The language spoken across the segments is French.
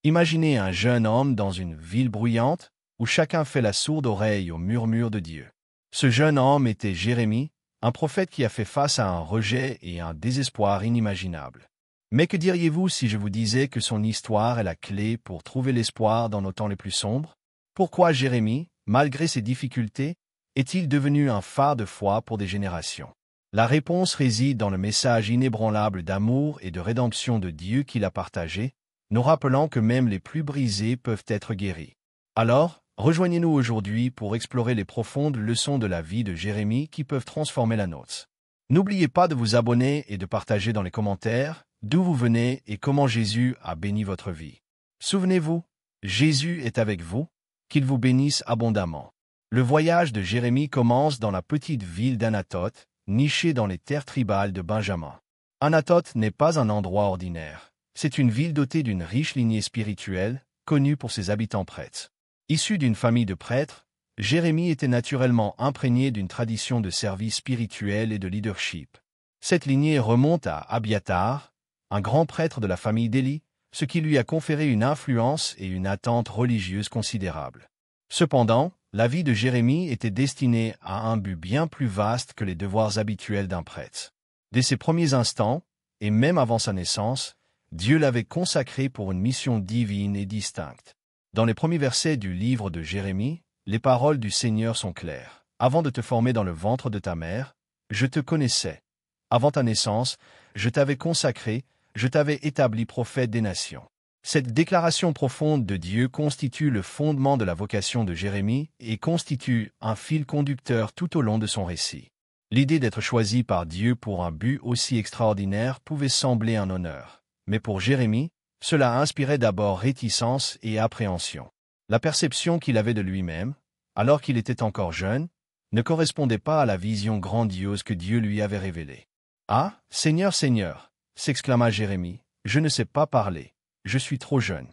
Imaginez un jeune homme dans une ville bruyante, où chacun fait la sourde oreille au murmure de Dieu. Ce jeune homme était Jérémie, un prophète qui a fait face à un rejet et un désespoir inimaginables. Mais que diriez-vous si je vous disais que son histoire est la clé pour trouver l'espoir dans nos temps les plus sombres? Pourquoi Jérémie, malgré ses difficultés, est-il devenu un phare de foi pour des générations? La réponse réside dans le message inébranlable d'amour et de rédemption de Dieu qu'il a partagé, nous rappelant que même les plus brisés peuvent être guéris. Alors, rejoignez-nous aujourd'hui pour explorer les profondes leçons de la vie de Jérémie qui peuvent transformer la nôtre. N'oubliez pas de vous abonner et de partager dans les commentaires d'où vous venez et comment Jésus a béni votre vie. Souvenez-vous, Jésus est avec vous, qu'il vous bénisse abondamment. Le voyage de Jérémie commence dans la petite ville d'Anathoth, nichée dans les terres tribales de Benjamin. Anathoth n'est pas un endroit ordinaire. C'est une ville dotée d'une riche lignée spirituelle, connue pour ses habitants prêtres. Issu d'une famille de prêtres, Jérémie était naturellement imprégné d'une tradition de service spirituel et de leadership. Cette lignée remonte à Abiathar, un grand prêtre de la famille d'Élie, ce qui lui a conféré une influence et une attente religieuse considérables. Cependant, la vie de Jérémie était destinée à un but bien plus vaste que les devoirs habituels d'un prêtre. Dès ses premiers instants, et même avant sa naissance, Dieu l'avait consacré pour une mission divine et distincte. Dans les premiers versets du livre de Jérémie, les paroles du Seigneur sont claires. « Avant de te former dans le ventre de ta mère, je te connaissais. Avant ta naissance, je t'avais consacré, je t'avais établi prophète des nations. » Cette déclaration profonde de Dieu constitue le fondement de la vocation de Jérémie et constitue un fil conducteur tout au long de son récit. L'idée d'être choisi par Dieu pour un but aussi extraordinaire pouvait sembler un honneur. Mais pour Jérémie, cela inspirait d'abord réticence et appréhension. La perception qu'il avait de lui-même, alors qu'il était encore jeune, ne correspondait pas à la vision grandiose que Dieu lui avait révélée. « Ah, Seigneur, Seigneur !» s'exclama Jérémie, « je ne sais pas parler, je suis trop jeune. »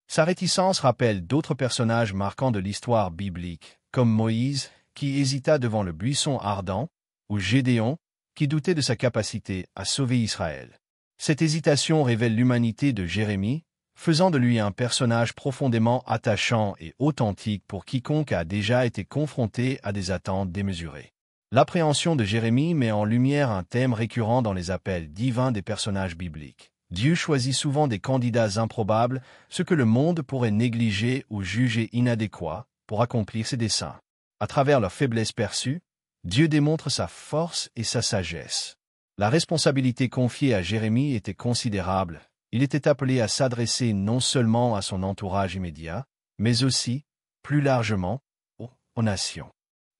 Sa réticence rappelle d'autres personnages marquants de l'histoire biblique, comme Moïse, qui hésita devant le buisson ardent, ou Gédéon, qui doutait de sa capacité à sauver Israël. Cette hésitation révèle l'humanité de Jérémie, faisant de lui un personnage profondément attachant et authentique pour quiconque a déjà été confronté à des attentes démesurées. L'appréhension de Jérémie met en lumière un thème récurrent dans les appels divins des personnages bibliques. Dieu choisit souvent des candidats improbables, ce que le monde pourrait négliger ou juger inadéquat, pour accomplir ses desseins. À travers leur faiblesse perçue, Dieu démontre sa force et sa sagesse. La responsabilité confiée à Jérémie était considérable. Il était appelé à s'adresser non seulement à son entourage immédiat, mais aussi, plus largement, aux nations.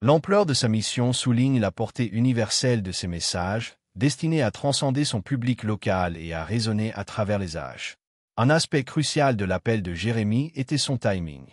L'ampleur de sa mission souligne la portée universelle de ses messages, destinés à transcender son public local et à résonner à travers les âges. Un aspect crucial de l'appel de Jérémie était son timing.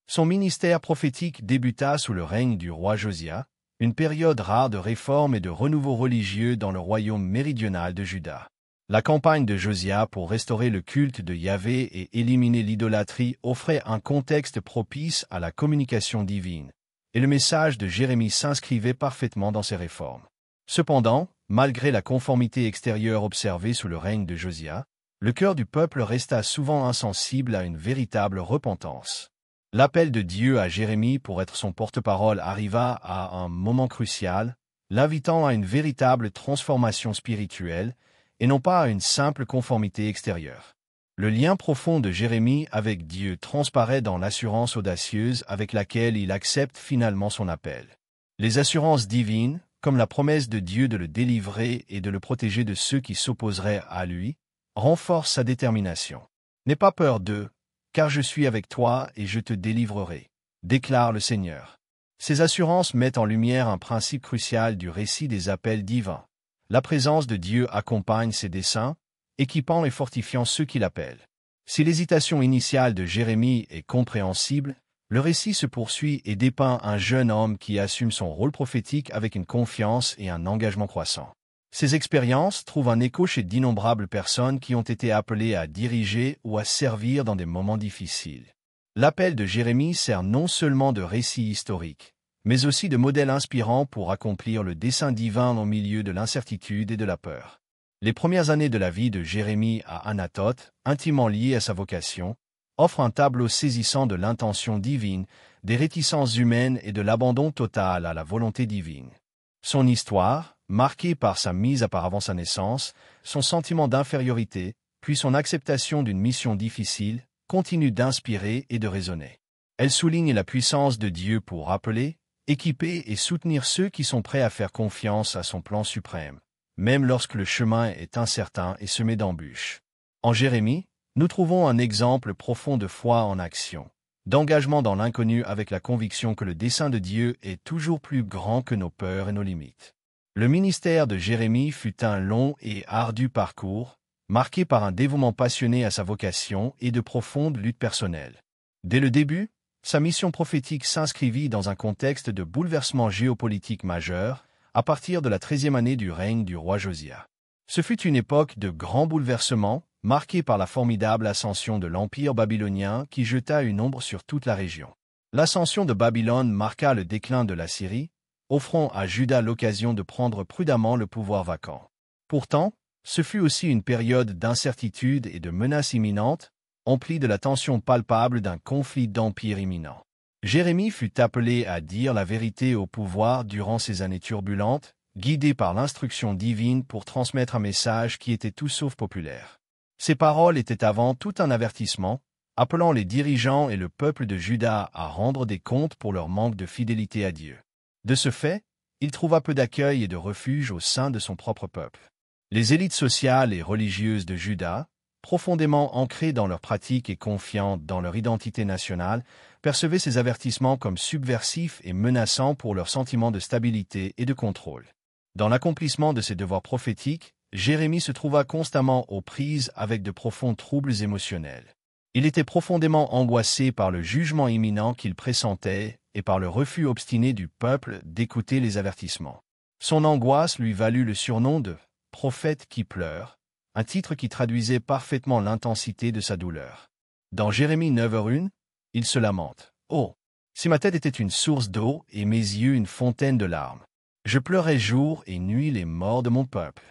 Son ministère prophétique débuta sous le règne du roi Josia, une période rare de réforme et de renouveau religieux dans le royaume méridional de Juda. La campagne de Josia pour restaurer le culte de Yahvé et éliminer l'idolâtrie offrait un contexte propice à la communication divine, et le message de Jérémie s'inscrivait parfaitement dans ces réformes. Cependant, malgré la conformité extérieure observée sous le règne de Josia, le cœur du peuple resta souvent insensible à une véritable repentance. L'appel de Dieu à Jérémie pour être son porte-parole arriva à un moment crucial, l'invitant à une véritable transformation spirituelle, et non pas à une simple conformité extérieure. Le lien profond de Jérémie avec Dieu transparaît dans l'assurance audacieuse avec laquelle il accepte finalement son appel. Les assurances divines, comme la promesse de Dieu de le délivrer et de le protéger de ceux qui s'opposeraient à lui, renforcent sa détermination. « N'aie pas peur d'eux, car je suis avec toi et je te délivrerai, » déclare le Seigneur. Ces assurances mettent en lumière un principe crucial du récit des appels divins. La présence de Dieu accompagne ses desseins, équipant et fortifiant ceux qui l'appellent. Si l'hésitation initiale de Jérémie est compréhensible, le récit se poursuit et dépeint un jeune homme qui assume son rôle prophétique avec une confiance et un engagement croissant. Ces expériences trouvent un écho chez d'innombrables personnes qui ont été appelées à diriger ou à servir dans des moments difficiles. L'appel de Jérémie sert non seulement de récit historique, mais aussi de modèle inspirant pour accomplir le dessein divin au milieu de l'incertitude et de la peur. Les premières années de la vie de Jérémie à Anathoth, intimement liées à sa vocation, offre un tableau saisissant de l'intention divine, des réticences humaines et de l'abandon total à la volonté divine. Son histoire, marquée par sa mise à part avant sa naissance, son sentiment d'infériorité, puis son acceptation d'une mission difficile, continue d'inspirer et de raisonner. Elle souligne la puissance de Dieu pour rappeler, équiper et soutenir ceux qui sont prêts à faire confiance à son plan suprême, même lorsque le chemin est incertain et semé d'embûches. En Jérémie, nous trouvons un exemple profond de foi en action, d'engagement dans l'inconnu avec la conviction que le dessein de Dieu est toujours plus grand que nos peurs et nos limites. Le ministère de Jérémie fut un long et ardu parcours, marqué par un dévouement passionné à sa vocation et de profondes luttes personnelles. Dès le début, sa mission prophétique s'inscrivit dans un contexte de bouleversement géopolitique majeur, à partir de la 13e année du règne du roi Josia. Ce fut une époque de grands bouleversements, marquée par la formidable ascension de l'Empire babylonien qui jeta une ombre sur toute la région. L'ascension de Babylone marqua le déclin de l'Assyrie, offrant à Juda l'occasion de prendre prudemment le pouvoir vacant. Pourtant, ce fut aussi une période d'incertitude et de menaces imminentes, emplie de la tension palpable d'un conflit d'empire imminent. Jérémie fut appelé à dire la vérité au pouvoir durant ces années turbulentes, guidé par l'instruction divine pour transmettre un message qui était tout sauf populaire. Ces paroles étaient avant tout un avertissement, appelant les dirigeants et le peuple de Juda à rendre des comptes pour leur manque de fidélité à Dieu. De ce fait, il trouva peu d'accueil et de refuge au sein de son propre peuple. Les élites sociales et religieuses de Juda, profondément ancrées dans leurs pratiques et confiantes dans leur identité nationale, percevaient ces avertissements comme subversifs et menaçants pour leur sentiment de stabilité et de contrôle. Dans l'accomplissement de ses devoirs prophétiques, Jérémie se trouva constamment aux prises avec de profonds troubles émotionnels. Il était profondément angoissé par le jugement imminent qu'il pressentait et par le refus obstiné du peuple d'écouter les avertissements. Son angoisse lui valut le surnom de « prophète qui pleure », un titre qui traduisait parfaitement l'intensité de sa douleur. Dans Jérémie 9:1, il se lamente. « Oh, si ma tête était une source d'eau et mes yeux une fontaine de larmes! Je pleurais jour et nuit les morts de mon peuple. »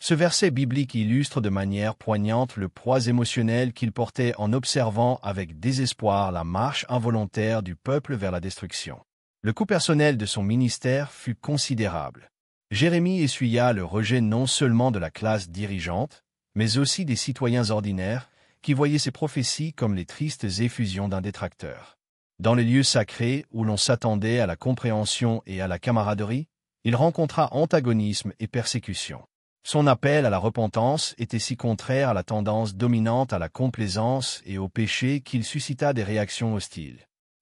Ce verset biblique illustre de manière poignante le poids émotionnel qu'il portait en observant avec désespoir la marche involontaire du peuple vers la destruction. Le coût personnel de son ministère fut considérable. Jérémie essuya le rejet non seulement de la classe dirigeante, mais aussi des citoyens ordinaires qui voyaient ses prophéties comme les tristes effusions d'un détracteur. Dans les lieux sacrés où l'on s'attendait à la compréhension et à la camaraderie, il rencontra antagonisme et persécution. Son appel à la repentance était si contraire à la tendance dominante à la complaisance et au péché qu'il suscita des réactions hostiles.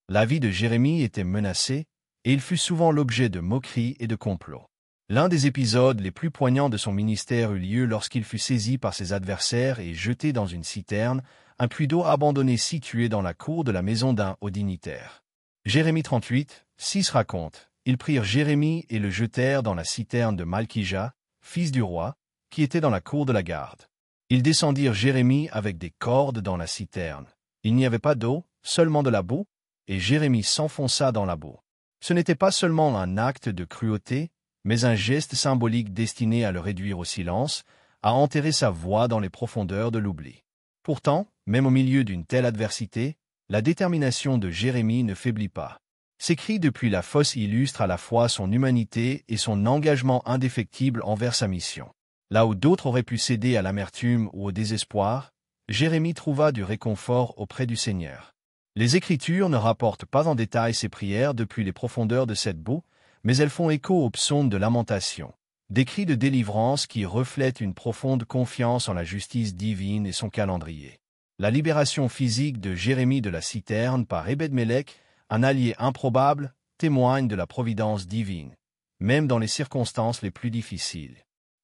La vie de Jérémie était menacée, et il fut souvent l'objet de moqueries et de complots. L'un des épisodes les plus poignants de son ministère eut lieu lorsqu'il fut saisi par ses adversaires et jeté dans une citerne, un puits d'eau abandonné situé dans la cour de la maison d'un haut dignitaire. Jérémie 38:6 raconte: « Ils prirent Jérémie et le jetèrent dans la citerne de Malkija, fils du roi, qui était dans la cour de la garde. Ils descendirent Jérémie avec des cordes dans la citerne. Il n'y avait pas d'eau, seulement de la boue, et Jérémie s'enfonça dans la boue. Ce n'était pas seulement un acte de cruauté, mais un geste symbolique destiné à le réduire au silence, à enterrer sa voix dans les profondeurs de l'oubli. Pourtant, même au milieu d'une telle adversité, la détermination de Jérémie ne faiblit pas. Ses cris depuis la fosse illustrent à la fois son humanité et son engagement indéfectible envers sa mission. Là où d'autres auraient pu céder à l'amertume ou au désespoir, Jérémie trouva du réconfort auprès du Seigneur. Les Écritures ne rapportent pas en détail ses prières depuis les profondeurs de cette boue, mais elles font écho aux psaumes de lamentation, des cris de délivrance qui reflètent une profonde confiance en la justice divine et son calendrier. La libération physique de Jérémie de la citerne par Ebed-Mélec, un allié improbable, témoigne de la providence divine, même dans les circonstances les plus difficiles.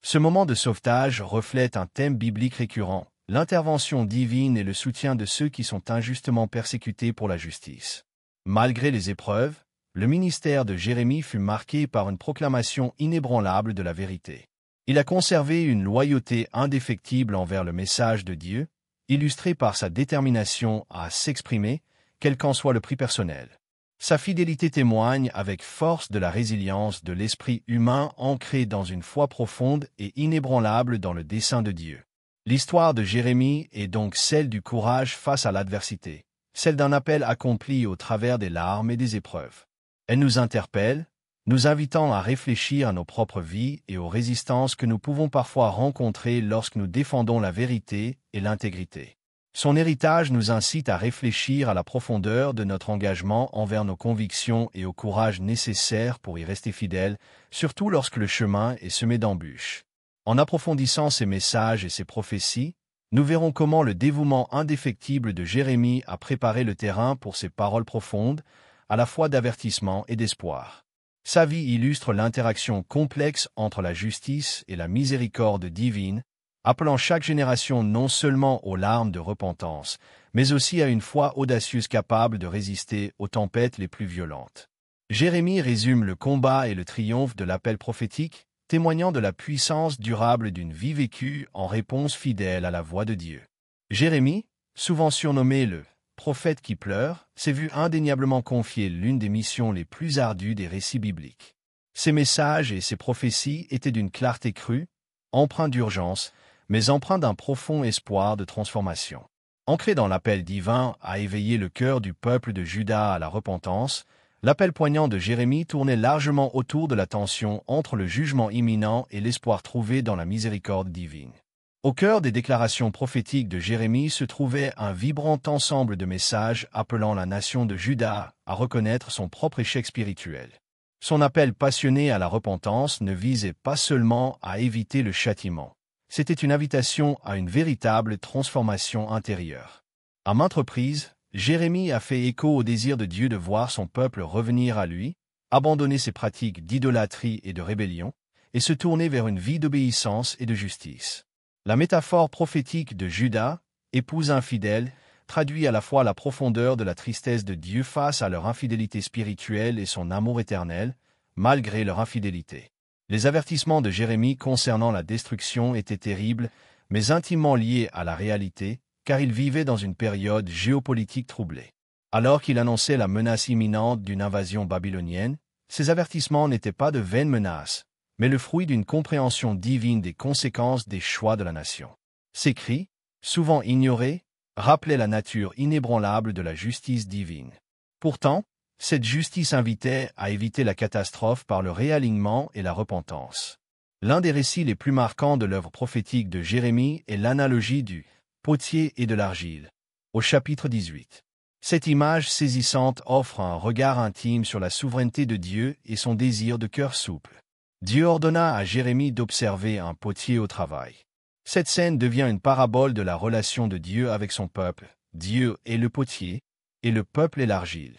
Ce moment de sauvetage reflète un thème biblique récurrent, l'intervention divine et le soutien de ceux qui sont injustement persécutés pour la justice. Malgré les épreuves, le ministère de Jérémie fut marqué par une proclamation inébranlable de la vérité. Il a conservé une loyauté indéfectible envers le message de Dieu, illustrée par sa détermination à s'exprimer, quel qu'en soit le prix personnel. Sa fidélité témoigne avec force de la résilience de l'esprit humain ancré dans une foi profonde et inébranlable dans le dessein de Dieu. L'histoire de Jérémie est donc celle du courage face à l'adversité, celle d'un appel accompli au travers des larmes et des épreuves. Elle nous interpelle, nous invitant à réfléchir à nos propres vies et aux résistances que nous pouvons parfois rencontrer lorsque nous défendons la vérité et l'intégrité. Son héritage nous incite à réfléchir à la profondeur de notre engagement envers nos convictions et au courage nécessaire pour y rester fidèle, surtout lorsque le chemin est semé d'embûches. En approfondissant ces messages et ces prophéties, nous verrons comment le dévouement indéfectible de Jérémie a préparé le terrain pour ses paroles profondes, à la fois d'avertissement et d'espoir. Sa vie illustre l'interaction complexe entre la justice et la miséricorde divine, appelant chaque génération non seulement aux larmes de repentance, mais aussi à une foi audacieuse capable de résister aux tempêtes les plus violentes. Jérémie résume le combat et le triomphe de l'appel prophétique, témoignant de la puissance durable d'une vie vécue en réponse fidèle à la voix de Dieu. Jérémie, souvent surnommé le prophète qui pleure, s'est vu indéniablement confier l'une des missions les plus ardues des récits bibliques. Ses messages et ses prophéties étaient d'une clarté crue, empreints d'urgence, mais empreints d'un profond espoir de transformation. Ancré dans l'appel divin à éveiller le cœur du peuple de Juda à la repentance, l'appel poignant de Jérémie tournait largement autour de la tension entre le jugement imminent et l'espoir trouvé dans la miséricorde divine. Au cœur des déclarations prophétiques de Jérémie se trouvait un vibrant ensemble de messages appelant la nation de Juda à reconnaître son propre échec spirituel. Son appel passionné à la repentance ne visait pas seulement à éviter le châtiment. C'était une invitation à une véritable transformation intérieure. À maintes reprises, Jérémie a fait écho au désir de Dieu de voir son peuple revenir à lui, abandonner ses pratiques d'idolâtrie et de rébellion, et se tourner vers une vie d'obéissance et de justice. La métaphore prophétique de Juda, épouse infidèle, traduit à la fois la profondeur de la tristesse de Dieu face à leur infidélité spirituelle et son amour éternel, malgré leur infidélité. Les avertissements de Jérémie concernant la destruction étaient terribles, mais intimement liés à la réalité, car il vivait dans une période géopolitique troublée. Alors qu'il annonçait la menace imminente d'une invasion babylonienne, ces avertissements n'étaient pas de vaines menaces, mais le fruit d'une compréhension divine des conséquences des choix de la nation. Ces cris, souvent ignorés, rappelaient la nature inébranlable de la justice divine. Pourtant, cette justice invitait à éviter la catastrophe par le réalignement et la repentance. L'un des récits les plus marquants de l'œuvre prophétique de Jérémie est l'analogie du potier et de l'argile, au chapitre 18. Cette image saisissante offre un regard intime sur la souveraineté de Dieu et son désir de cœur souple. Dieu ordonna à Jérémie d'observer un potier au travail. Cette scène devient une parabole de la relation de Dieu avec son peuple. Dieu est le potier, et le peuple est l'argile.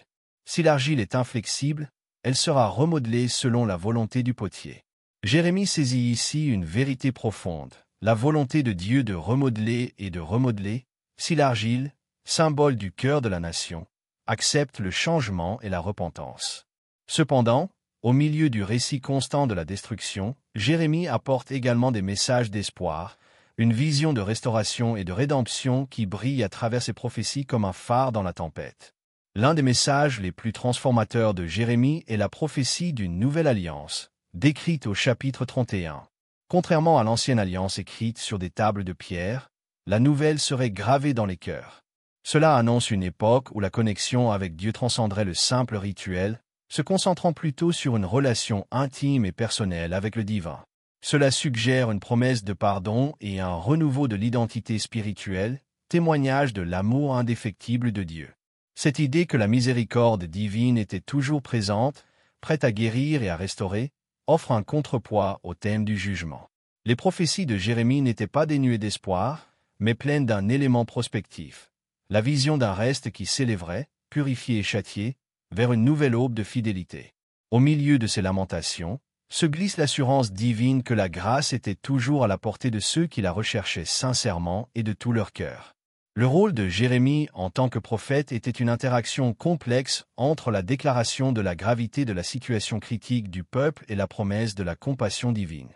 Si l'argile est inflexible, elle sera remodelée selon la volonté du potier. Jérémie saisit ici une vérité profonde, la volonté de Dieu de remodeler et de remodeler, si l'argile, symbole du cœur de la nation, accepte le changement et la repentance. Cependant, au milieu du récit constant de la destruction, Jérémie apporte également des messages d'espoir, une vision de restauration et de rédemption qui brille à travers ses prophéties comme un phare dans la tempête. L'un des messages les plus transformateurs de Jérémie est la prophétie d'une nouvelle alliance, décrite au chapitre 31. Contrairement à l'ancienne alliance écrite sur des tables de pierre, la nouvelle serait gravée dans les cœurs. Cela annonce une époque où la connexion avec Dieu transcenderait le simple rituel, se concentrant plutôt sur une relation intime et personnelle avec le divin. Cela suggère une promesse de pardon et un renouveau de l'identité spirituelle, témoignage de l'amour indéfectible de Dieu. Cette idée que la miséricorde divine était toujours présente, prête à guérir et à restaurer, offre un contrepoids au thème du jugement. Les prophéties de Jérémie n'étaient pas dénuées d'espoir, mais pleines d'un élément prospectif, la vision d'un reste qui s'élèverait, purifié et châtié, vers une nouvelle aube de fidélité. Au milieu de ces lamentations, se glisse l'assurance divine que la grâce était toujours à la portée de ceux qui la recherchaient sincèrement et de tout leur cœur. Le rôle de Jérémie en tant que prophète était une interaction complexe entre la déclaration de la gravité de la situation critique du peuple et la promesse de la compassion divine.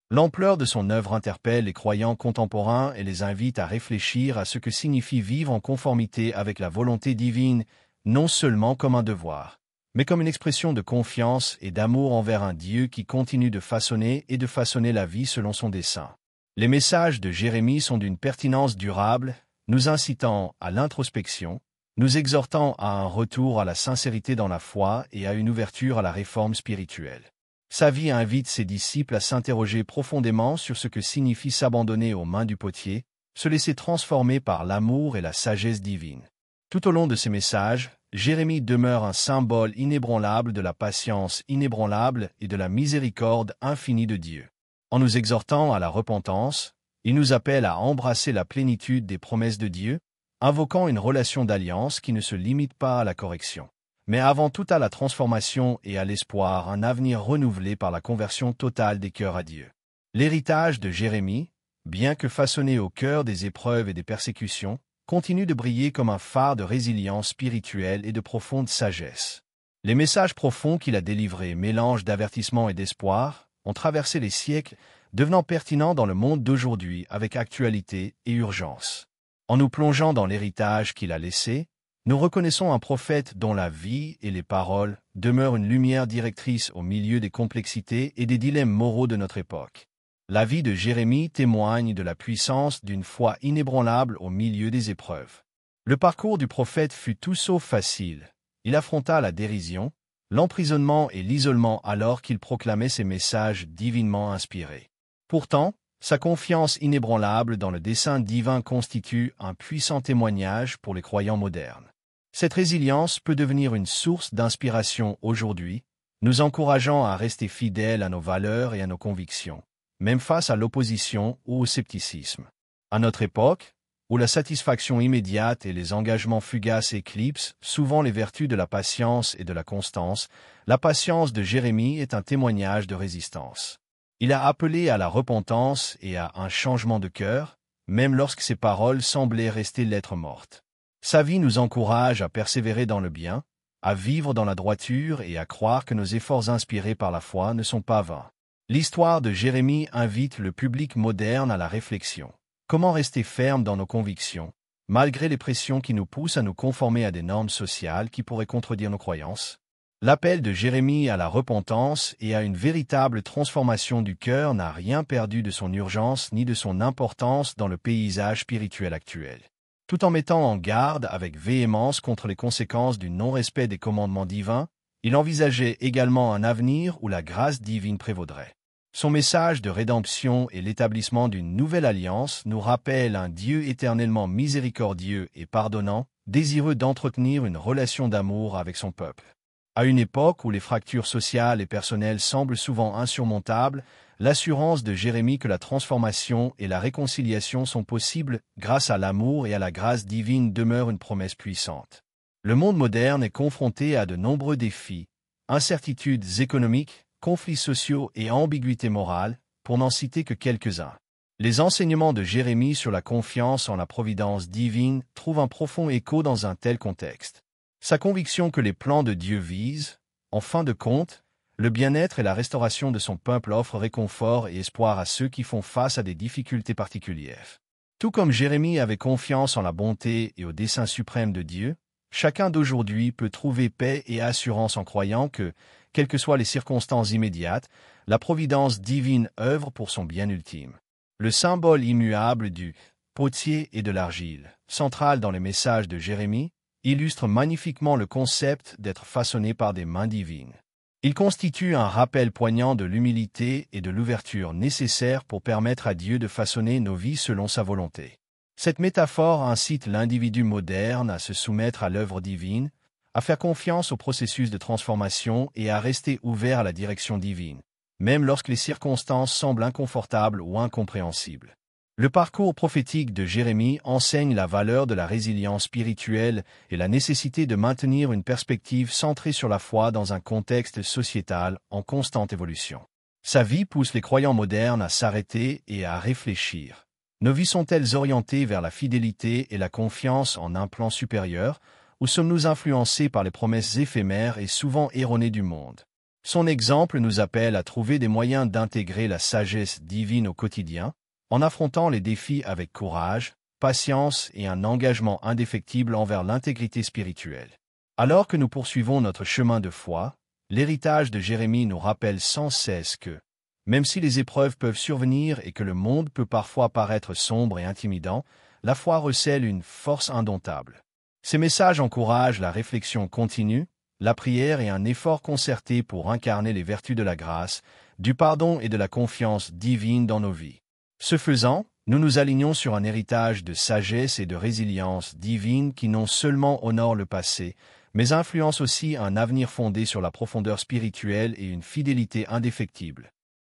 L'ampleur de son œuvre interpelle les croyants contemporains et les invite à réfléchir à ce que signifie vivre en conformité avec la volonté divine, non seulement comme un devoir, mais comme une expression de confiance et d'amour envers un Dieu qui continue de façonner la vie selon son dessein. Les messages de Jérémie sont d'une pertinence durable, nous incitant à l'introspection, nous exhortant à un retour à la sincérité dans la foi et à une ouverture à la réforme spirituelle. Sa vie invite ses disciples à s'interroger profondément sur ce que signifie s'abandonner aux mains du potier, se laisser transformer par l'amour et la sagesse divine. Tout au long de ses messages, Jérémie demeure un symbole inébranlable de la patience inébranlable et de la miséricorde infinie de Dieu. En nous exhortant à la repentance, il nous appelle à embrasser la plénitude des promesses de Dieu, invoquant une relation d'alliance qui ne se limite pas à la correction, mais avant tout à la transformation et à l'espoir, un avenir renouvelé par la conversion totale des cœurs à Dieu. L'héritage de Jérémie, bien que façonné au cœur des épreuves et des persécutions, continue de briller comme un phare de résilience spirituelle et de profonde sagesse. Les messages profonds qu'il a délivrés, mélange d'avertissement et d'espoir, ont traversé les siècles, devenant pertinents dans le monde d'aujourd'hui avec actualité et urgence. En nous plongeant dans l'héritage qu'il a laissé, nous reconnaissons un prophète dont la vie et les paroles demeurent une lumière directrice au milieu des complexités et des dilemmes moraux de notre époque. La vie de Jérémie témoigne de la puissance d'une foi inébranlable au milieu des épreuves. Le parcours du prophète fut tout sauf facile. Il affronta la dérision, l'emprisonnement et l'isolement alors qu'il proclamait ses messages divinement inspirés. Pourtant, sa confiance inébranlable dans le dessein divin constitue un puissant témoignage pour les croyants modernes. Cette résilience peut devenir une source d'inspiration aujourd'hui, nous encourageant à rester fidèles à nos valeurs et à nos convictions, même face à l'opposition ou au scepticisme. À notre époque, où la satisfaction immédiate et les engagements fugaces éclipsent souvent les vertus de la patience et de la constance, la patience de Jérémie est un témoignage de résistance. Il a appelé à la repentance et à un changement de cœur, même lorsque ses paroles semblaient rester lettre morte. Sa vie nous encourage à persévérer dans le bien, à vivre dans la droiture et à croire que nos efforts inspirés par la foi ne sont pas vains. L'histoire de Jérémie invite le public moderne à la réflexion. Comment rester ferme dans nos convictions, malgré les pressions qui nous poussent à nous conformer à des normes sociales qui pourraient contredire nos croyances? L'appel de Jérémie à la repentance et à une véritable transformation du cœur n'a rien perdu de son urgence ni de son importance dans le paysage spirituel actuel. Tout en mettant en garde avec véhémence contre les conséquences du non-respect des commandements divins, il envisageait également un avenir où la grâce divine prévaudrait. Son message de rédemption et l'établissement d'une nouvelle alliance nous rappellent un Dieu éternellement miséricordieux et pardonnant, désireux d'entretenir une relation d'amour avec son peuple. À une époque où les fractures sociales et personnelles semblent souvent insurmontables, l'assurance de Jérémie que la transformation et la réconciliation sont possibles grâce à l'amour et à la grâce divine demeure une promesse puissante. Le monde moderne est confronté à de nombreux défis, incertitudes économiques, conflits sociaux et ambiguïtés morales, pour n'en citer que quelques-uns. Les enseignements de Jérémie sur la confiance en la providence divine trouvent un profond écho dans un tel contexte. Sa conviction que les plans de Dieu visent, en fin de compte, le bien-être et la restauration de son peuple offrent réconfort et espoir à ceux qui font face à des difficultés particulières. Tout comme Jérémie avait confiance en la bonté et au dessein suprême de Dieu, chacun d'aujourd'hui peut trouver paix et assurance en croyant que, quelles que soient les circonstances immédiates, la providence divine œuvre pour son bien ultime. Le symbole immuable du potier et de l'argile, central dans les messages de Jérémie, illustre magnifiquement le concept d'être façonné par des mains divines. Il constitue un rappel poignant de l'humilité et de l'ouverture nécessaires pour permettre à Dieu de façonner nos vies selon sa volonté. Cette métaphore incite l'individu moderne à se soumettre à l'œuvre divine, à faire confiance au processus de transformation et à rester ouvert à la direction divine, même lorsque les circonstances semblent inconfortables ou incompréhensibles. Le parcours prophétique de Jérémie enseigne la valeur de la résilience spirituelle et la nécessité de maintenir une perspective centrée sur la foi dans un contexte sociétal en constante évolution. Sa vie pousse les croyants modernes à s'arrêter et à réfléchir. Nos vies sont-elles orientées vers la fidélité et la confiance en un plan supérieur, ou sommes-nous influencés par les promesses éphémères et souvent erronées du monde? Son exemple nous appelle à trouver des moyens d'intégrer la sagesse divine au quotidien, en affrontant les défis avec courage, patience et un engagement indéfectible envers l'intégrité spirituelle. Alors que nous poursuivons notre chemin de foi, l'héritage de Jérémie nous rappelle sans cesse que Même si les épreuves peuvent survenir et que le monde peut parfois paraître sombre et intimidant, la foi recèle une force indomptable. Ces messages encouragent la réflexion continue, la prière et un effort concerté pour incarner les vertus de la grâce, du pardon et de la confiance divine dans nos vies. Ce faisant, nous nous alignons sur un héritage de sagesse et de résilience divine qui non seulement honore le passé, mais influence aussi un avenir fondé sur la profondeur spirituelle et une fidélité indéfectible.